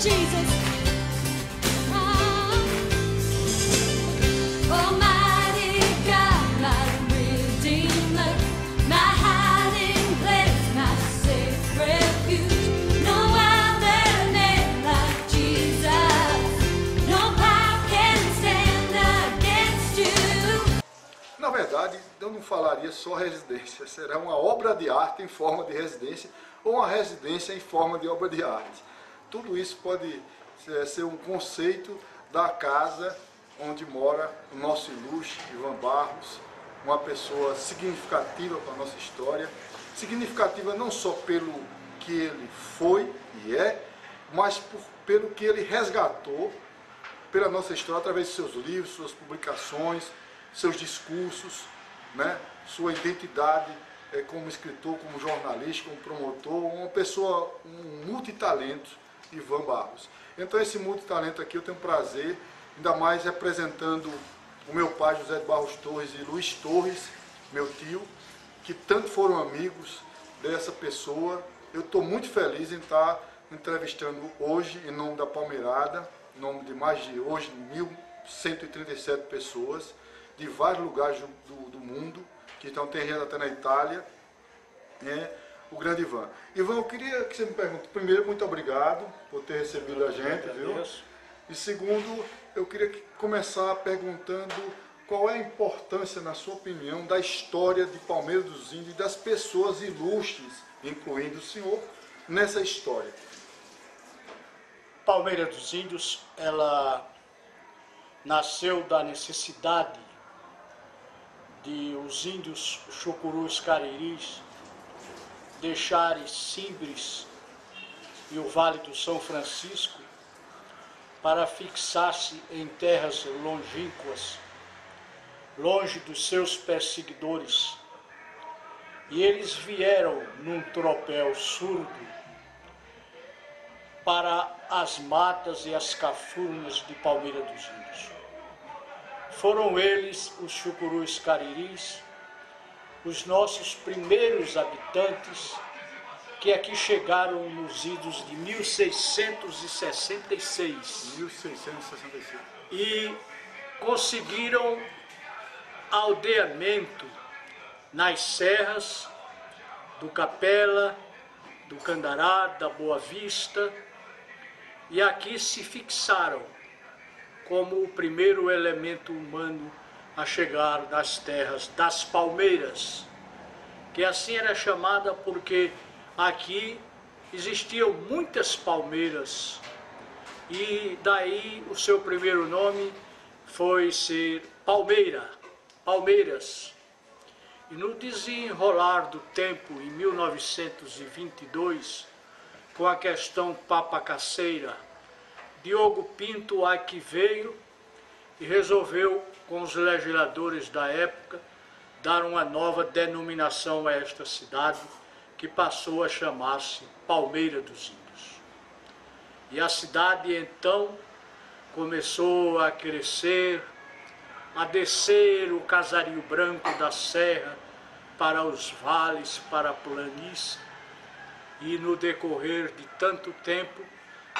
Jesus. Almighty God, my Redeemer, my hiding place, my safe refuge. No other name like Jesus. No power can stand against you. Na verdade, eu não falaria só residência, será uma obra de arte em forma de residência ou uma residência em forma de obra de arte. Tudo isso pode ser um conceito da casa onde mora o nosso ilustre Ivan Barros, uma pessoa significativa para a nossa história, significativa não só pelo que ele foi e é, mas pelo que ele resgatou pela nossa história através de seus livros, suas publicações, seus discursos, né? Sua identidade como escritor, como jornalista, como promotor, uma pessoa, um multitalento, Ivan Barros. Então esse multitalento aqui eu tenho prazer, ainda mais representando o meu pai José de Barros Torres e Luiz Torres, meu tio, que tanto foram amigos dessa pessoa. Eu estou muito feliz em estar entrevistando hoje, em nome da Palmeirada, em nome de mais de hoje 1.137 pessoas, de vários lugares do mundo, que estão terreno até na Itália, o grande Ivan. Ivan, eu queria que você me pergunte, primeiro, muito obrigado por ter recebido a gente, viu? E segundo, eu queria começar perguntando qual é a importância, na sua opinião, da história de Palmeira dos Índios e das pessoas ilustres, incluindo o senhor, nessa história. Palmeira dos Índios, ela nasceu da necessidade de os índios Chucurus Cariris deixarem Simbres e o Vale do São Francisco para fixar-se em terras longínquas, longe dos seus perseguidores. E eles vieram num tropel surdo para as matas e as cafurnas de Palmeira dos Índios. Foram eles, os Chucurus Cariris, os nossos primeiros habitantes, que aqui chegaram nos idos de 1666. 1666. E conseguiram aldeamento nas serras do Capela, do Candará, da Boa Vista, e aqui se fixaram como o primeiro elemento humano a chegar das terras das Palmeiras, que assim era chamada porque aqui existiam muitas palmeiras, e daí o seu primeiro nome foi ser Palmeiras. E no desenrolar do tempo, em 1922, com a questão papacaceira, Diogo Pinto aqui veio e resolveu, com os legisladores da época, dar uma nova denominação a esta cidade, que passou a chamar-se Palmeira dos Índios. E a cidade, então, começou a crescer, a descer o casario branco da serra para os vales, para a planície, e no decorrer de tanto tempo,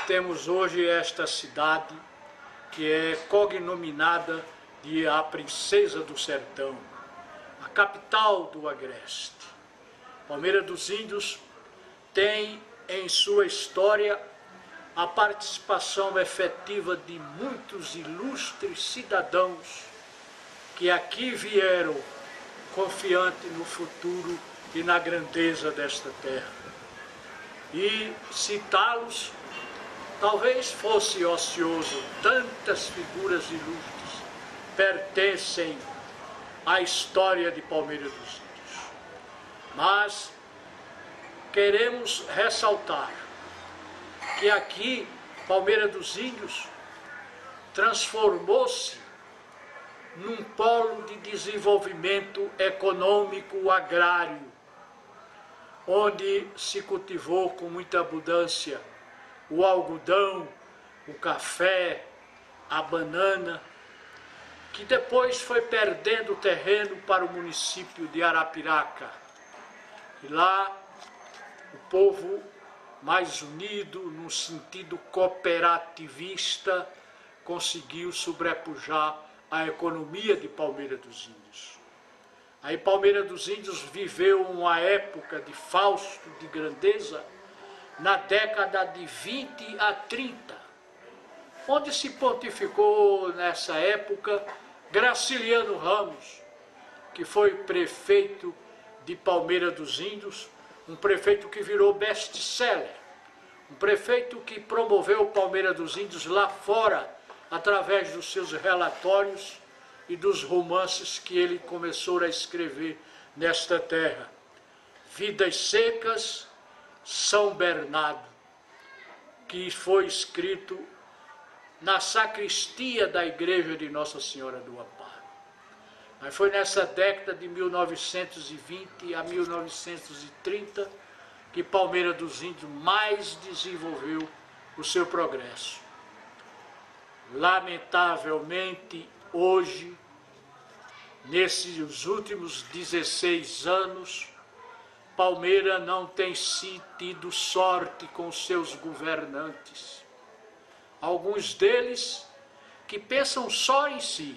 temos hoje esta cidade que é cognominada de a Princesa do Sertão, a capital do Agreste. Palmeira dos Índios tem em sua história a participação efetiva de muitos ilustres cidadãos que aqui vieram confiante no futuro e na grandeza desta terra. E citá-los talvez fosse ocioso, tantas figuras ilustres pertencem à história de Palmeira dos Índios. Mas queremos ressaltar que aqui, Palmeira dos Índios transformou-se num polo de desenvolvimento econômico agrário, onde se cultivou com muita abundância o algodão, o café, a banana, que depois foi perdendo terreno para o município de Arapiraca. E lá o povo mais unido, num sentido cooperativista, conseguiu sobrepujar a economia de Palmeira dos Índios. Aí Palmeira dos Índios viveu uma época de fausto, de grandeza, na década de 20 a 30, onde se pontificou nessa época Graciliano Ramos, que foi prefeito de Palmeira dos Índios, um prefeito que virou best-seller, um prefeito que promoveu Palmeira dos Índios lá fora, através dos seus relatórios e dos romances que ele começou a escrever nesta terra. Vidas Secas, São Bernardo, que foi escrito na sacristia da igreja de Nossa Senhora do Amparo. Mas foi nessa década de 1920 a 1930 que Palmeira dos Índios mais desenvolveu o seu progresso. Lamentavelmente, hoje, nesses últimos 16 anos, Palmeira não tem tido sorte com seus governantes. Alguns deles que pensam só em si,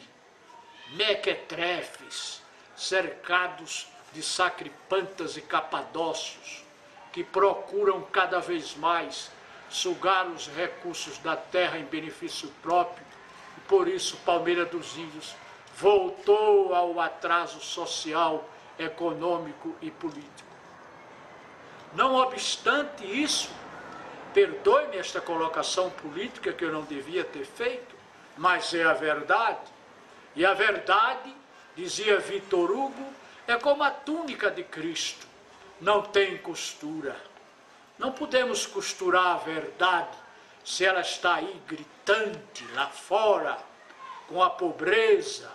mequetrefes, cercados de sacripantas e capadócios, que procuram cada vez mais sugar os recursos da terra em benefício próprio, e por isso Palmeira dos Índios voltou ao atraso social, econômico e político. Não obstante isso, perdoe-me esta colocação política que eu não devia ter feito, mas é a verdade. E a verdade, dizia Victor Hugo, é como a túnica de Cristo, não tem costura. Não podemos costurar a verdade se ela está aí gritante lá fora, com a pobreza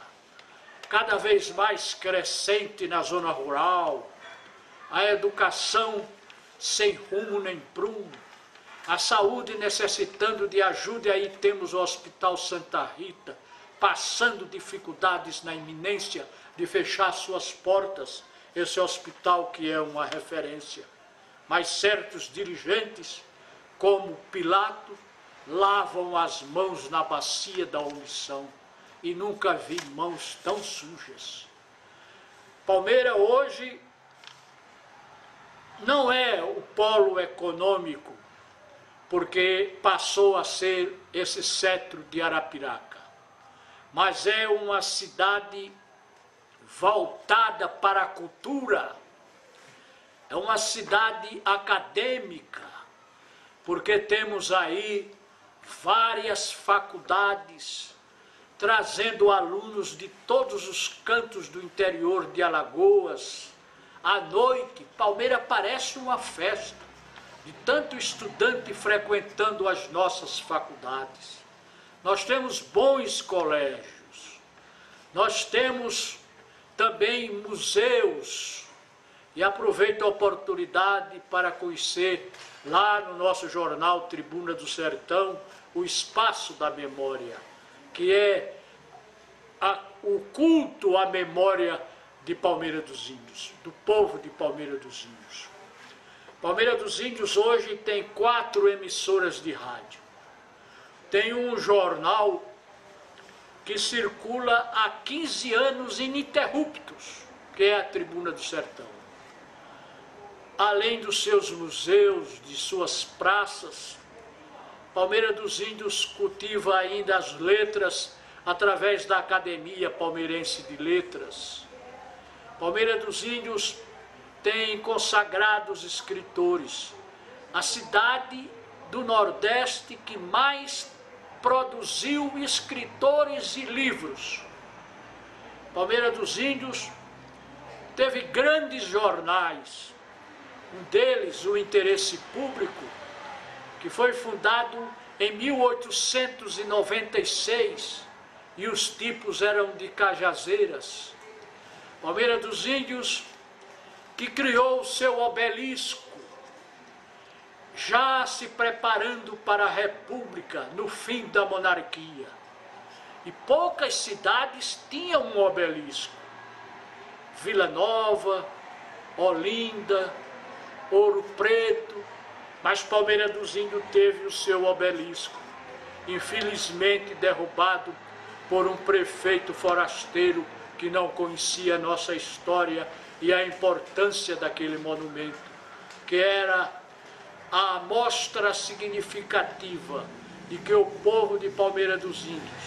cada vez mais crescente na zona rural, a educação sem rumo nem prumo, a saúde necessitando de ajuda, e aí temos o Hospital Santa Rita, passando dificuldades na iminência de fechar suas portas, esse hospital que é uma referência. Mas certos dirigentes, como Pilato, lavam as mãos na bacia da omissão, e nunca vi mãos tão sujas. Palmeira hoje não é o polo econômico, porque passou a ser esse cetro de Arapiraca, mas é uma cidade voltada para a cultura, é uma cidade acadêmica, porque temos aí várias faculdades trazendo alunos de todos os cantos do interior de Alagoas. À noite, Palmeira parece uma festa, de tanto estudante frequentando as nossas faculdades. Nós temos bons colégios, nós temos também museus, e aproveito a oportunidade para conhecer lá no nosso jornal Tribuna do Sertão o Espaço da Memória, que é o culto à memória de Palmeira dos Índios, do povo de Palmeira dos Índios. Palmeira dos Índios hoje tem 4 emissoras de rádio. Tem um jornal que circula há 15 anos ininterruptos, que é a Tribuna do Sertão. Além dos seus museus, de suas praças, Palmeira dos Índios cultiva ainda as letras através da Academia Palmeirense de Letras. Palmeira dos Índios tem consagrados escritores. A cidade do Nordeste que mais produziu escritores e livros. Palmeira dos Índios teve grandes jornais, um deles, o Interesse Público, que foi fundado em 1896, e os tipos eram de Cajazeiras. Palmeira dos Índios, que criou o seu obelisco, já se preparando para a República no fim da monarquia. E poucas cidades tinham um obelisco. Vila Nova, Olinda, Ouro Preto, Mas Palmeira dos Índios teve o seu obelisco, infelizmente derrubado por um prefeito forasteiro que não conhecia a nossa história e a importância daquele monumento, que era a amostra significativa de que o povo de Palmeira dos Índios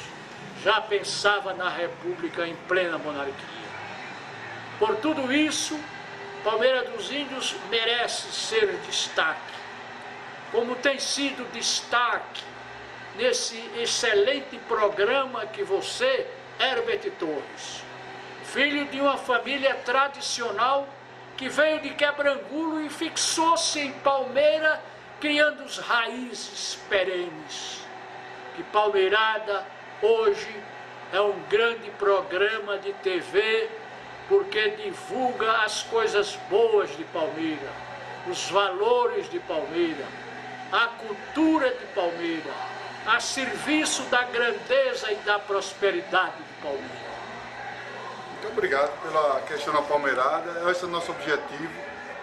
já pensava na República em plena monarquia. Por tudo isso, Palmeira dos Índios merece ser destaque, como tem sido destaque nesse excelente programa que você, Herbert Torres, filho de uma família tradicional que veio de Quebrangulo e fixou-se em Palmeira, criando as raízes perenes. Que Palmeirada hoje é um grande programa de TV, porque divulga as coisas boas de Palmeira, os valores de Palmeira, a cultura de Palmeira, a serviço da grandeza e da prosperidade de Palmeira. Muito obrigado pela questão da Palmeirada. Esse é o nosso objetivo.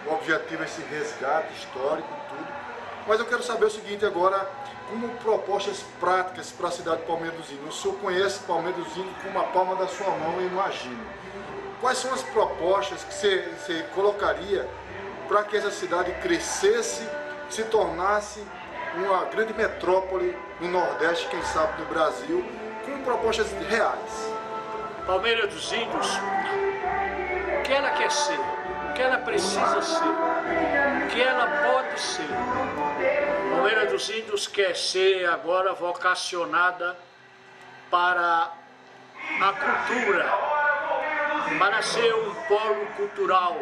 O objetivo é esse resgate histórico e tudo. Mas eu quero saber o seguinte agora, como propostas práticas para a cidade de Palmeira dos Índios. O senhor conhece Palmeira dos Índios com uma palma da sua mão, eu imagino. Quais são as propostas que você colocaria para que essa cidade crescesse, se tornasse uma grande metrópole no Nordeste, quem sabe no Brasil, com propostas reais? Palmeira dos Índios, o que ela quer ser, o que ela precisa ser, o que ela pode ser. Palmeira dos Índios quer ser agora vocacionada para a cultura, para ser um polo cultural,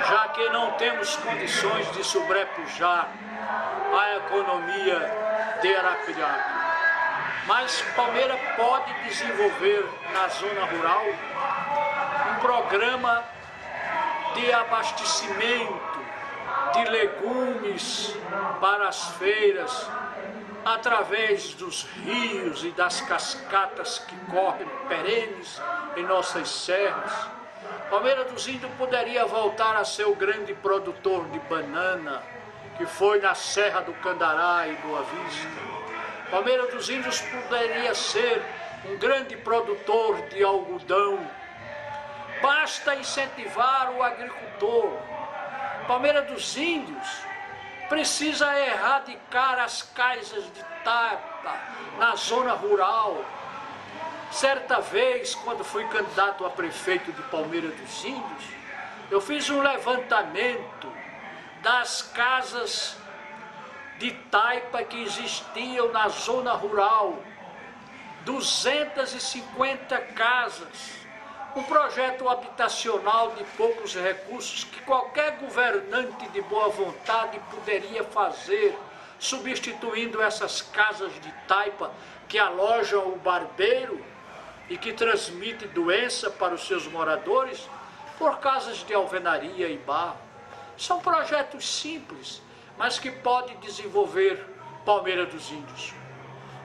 já que não temos condições de sobrepujar a economia de Arapiraca. Mas Palmeira pode desenvolver na zona rural um programa de abastecimento de legumes para as feiras, através dos rios e das cascatas que correm perenes em nossas serras. Palmeira dos Índios poderia voltar a ser o grande produtor de banana, que foi na Serra do Candará e Boa Vista. Palmeira dos Índios poderia ser um grande produtor de algodão. Basta incentivar o agricultor. Palmeira dos Índios precisa erradicar as casas de taipa na zona rural. Certa vez, quando fui candidato a prefeito de Palmeira dos Índios, eu fiz um levantamento das casas de taipa que existiam na zona rural, 250 casas, um projeto habitacional de poucos recursos que qualquer governante de boa vontade poderia fazer, substituindo essas casas de taipa que alojam o barbeiro e que transmite doença para os seus moradores por casas de alvenaria e barro. São projetos simples, mas que pode desenvolver Palmeira dos Índios.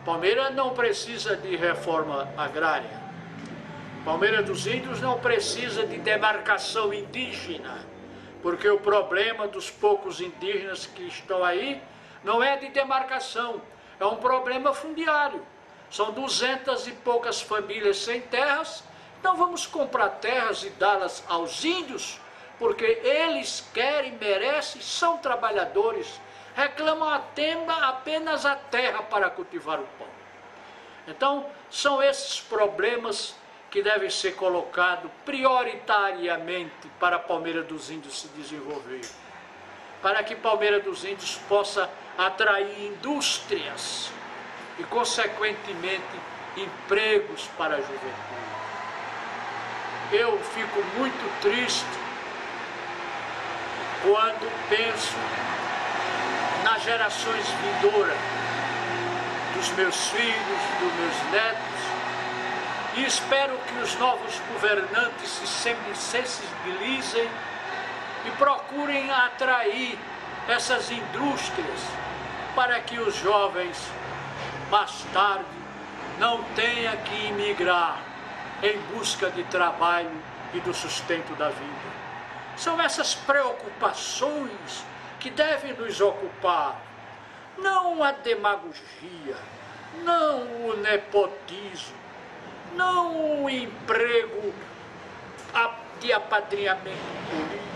Palmeira não precisa de reforma agrária. Palmeira dos Índios não precisa de demarcação indígena, porque o problema dos poucos indígenas que estão aí não é de demarcação, é um problema fundiário. São 200 e poucas famílias sem terras, então vamos comprar terras e dá-las aos índios, porque eles querem, merecem, são trabalhadores, reclamam apenas a terra para cultivar o pão. Então, são esses problemas que devem ser colocados prioritariamente para Palmeira dos Índios se desenvolver, para que Palmeira dos Índios possa atrair indústrias e, consequentemente, empregos para a juventude. Eu fico muito triste quando penso nas gerações vindouras, dos meus filhos, dos meus netos, e espero que os novos governantes se sensibilizem e procurem atrair essas indústrias para que os jovens, mais tarde, não tenham que emigrar em busca de trabalho e do sustento da vida. São essas preocupações que devem nos ocupar. Não a demagogia, não o nepotismo, não o emprego de apadrinhamento político.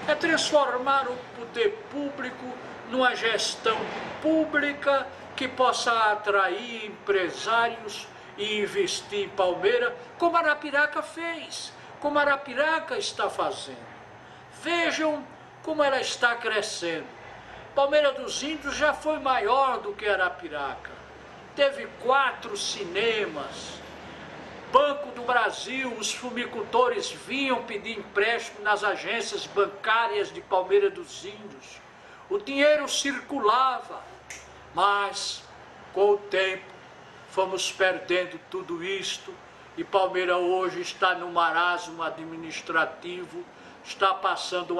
É transformar o poder público numa gestão pública que possa atrair empresários e investir em Palmeira, como Arapiraca fez, como Arapiraca está fazendo. Vejam como ela está crescendo. Palmeira dos Índios já foi maior do que Arapiraca. Teve 4 cinemas. Banco do Brasil, os fumicultores vinham pedir empréstimo nas agências bancárias de Palmeira dos Índios. O dinheiro circulava, mas com o tempo fomos perdendo tudo isto e Palmeira hoje está no marasmo administrativo, está passando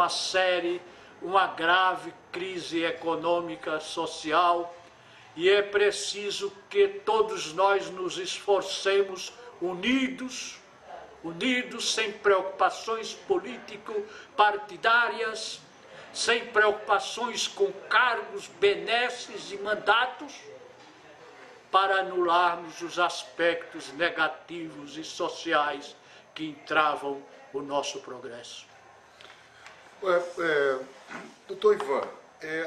uma grave crise econômica, social, e é preciso que todos nós nos esforcemos unidos, sem preocupações político-partidárias, sem preocupações com cargos, benesses e mandatos, para anularmos os aspectos negativos e sociais que entravam o nosso progresso. Doutor Ivan,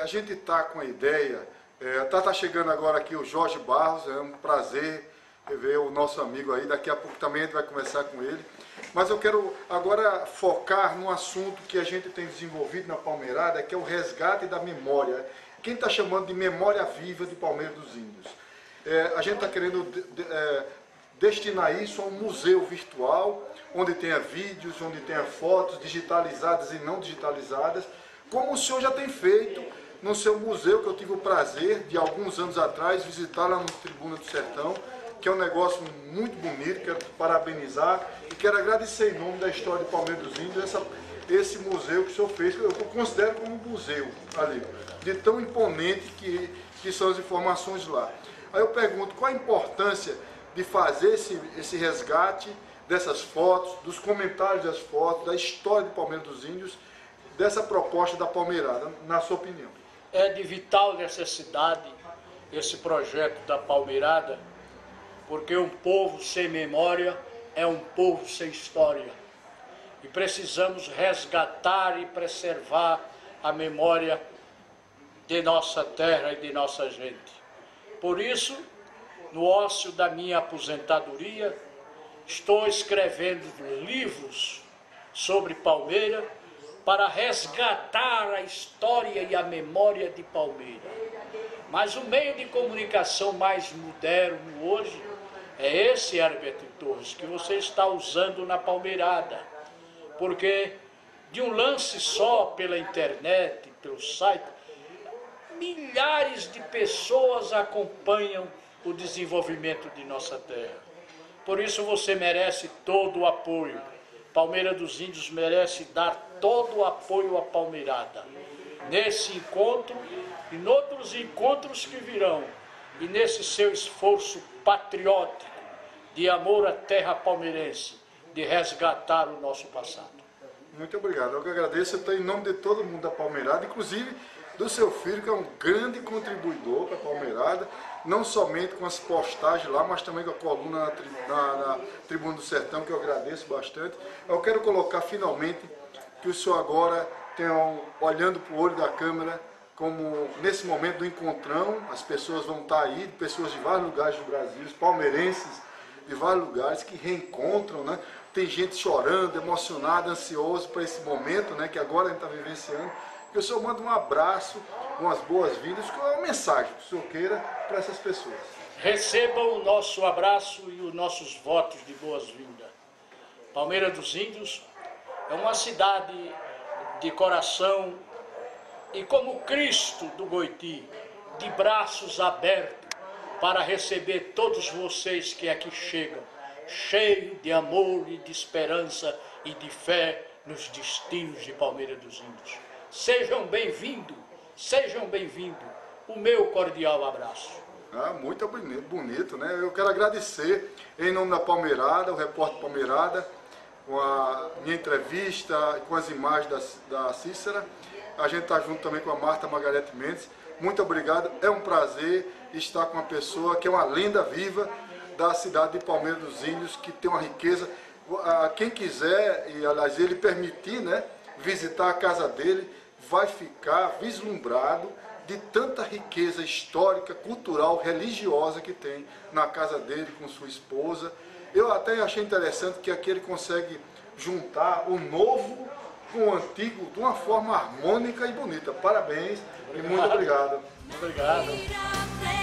a gente está com a ideia, está chegando agora aqui o Jorge Barros, é um prazer ver o nosso amigo aí, daqui a pouco também a gente vai conversar com ele, mas eu quero agora focar num assunto que a gente tem desenvolvido na Palmeirada, que é o resgate da memória, quem está chamando de memória viva de Palmeira dos Índios. A gente está querendo destinar isso a um museu virtual, onde tenha vídeos, onde tenha fotos digitalizadas e não digitalizadas, como o senhor já tem feito no seu museu, que eu tive o prazer de alguns anos atrás visitar lá no Tribuna do Sertão, que é um negócio muito bonito. Quero parabenizar e quero agradecer em nome da história de Palmeira dos Índios esse museu que o senhor fez, que eu considero como um museu ali, de tão imponente que são as informações lá. Aí eu pergunto, qual a importância de fazer esse resgate dessas fotos, dos comentários das fotos, da história de Palmeira dos Índios, dessa proposta da Palmeirada, na sua opinião? É de vital necessidade esse projeto da Palmeirada, porque um povo sem memória é um povo sem história. E precisamos resgatar e preservar a memória de nossa terra e de nossa gente. Por isso, no ócio da minha aposentadoria, estou escrevendo livros sobre Palmeira para resgatar a história e a memória de Palmeira. Mas o meio de comunicação mais moderno hoje é esse, Herberto Torres, que você está usando na Palmeirada. Porque de um lance só pela internet, pelo site, milhares de pessoas acompanham o desenvolvimento de nossa terra. Por isso você merece todo o apoio. Palmeira dos Índios merece dar todo o apoio à Palmeirada. Nesse encontro e em outros encontros que virão, e nesse seu esforço patriótico de amor à terra palmeirense, de resgatar o nosso passado. Muito obrigado. Eu que agradeço. Eu estou em nome de todo mundo da Palmeirada, inclusive do seu filho, que é um grande contribuidor para a Palmeirada, não somente com as postagens lá, mas também com a coluna na Tribuna do Sertão, que eu agradeço bastante. Eu quero colocar finalmente que o senhor agora tenha, olhando para o olho da câmera, como nesse momento do encontrão, as pessoas vão estar aí, pessoas de vários lugares do Brasil, os palmeirenses de vários lugares que reencontram, né? Tem gente chorando, emocionada, ansioso para esse momento, né, que agora a gente está vivenciando. Que o senhor manda um abraço, umas boas-vindas, com uma mensagem que o senhor queira para essas pessoas. Recebam o nosso abraço e os nossos votos de boas-vindas. Palmeira dos Índios é uma cidade de coração e, como Cristo do Goiti, de braços abertos para receber todos vocês que aqui chegam, cheio de amor e de esperança e de fé nos destinos de Palmeira dos Índios. Sejam bem-vindos, o meu cordial abraço. Muito bonito, né? Eu quero agradecer, em nome da Palmeirada, o repórter Palmeirada, com a minha entrevista, com as imagens da Cícera, A gente está junto também com a Marta Margarete Mendes. Muito obrigado, é um prazer estar com uma pessoa que é uma lenda viva da cidade de Palmeira dos Índios, que tem uma riqueza. Quem quiser, e aliás ele permitir, né, visitar a casa dele, vai ficar vislumbrado de tanta riqueza histórica, cultural, religiosa que tem na casa dele com sua esposa. Eu até achei interessante que aqui ele consegue juntar o novo com o antigo de uma forma harmônica e bonita. Parabéns e muito obrigado. Obrigado. Freedom,